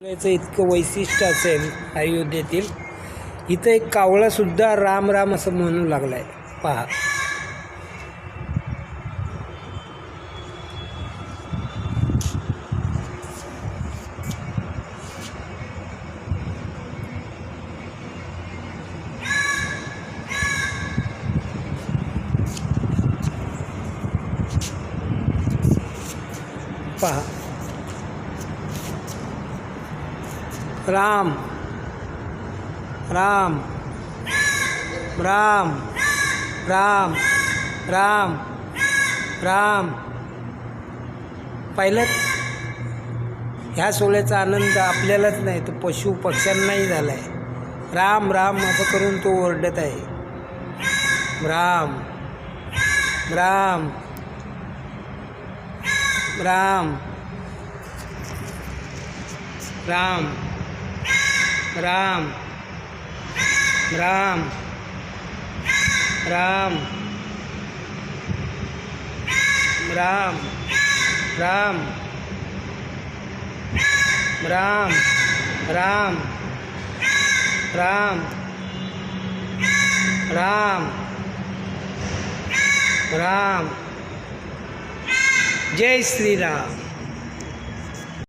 याचं इतकं वैशिष्ट्य असेल अयोध्येतील, इथं एक कावळासुद्धा राम राम असं म्हणू लागला आहे. पहा, पहा, राम राम राम राम राम राम. पाहिलं, ह्या सोहळ्याचा आनंद आपल्यालाच नाही तर पशु पक्ष्यांनाही झाला आहे. राम राम असं करून तो ओरडत आहे. राम राम राम राम राम राम राम राम राम राम राम राम राम राम. जय श्री राम.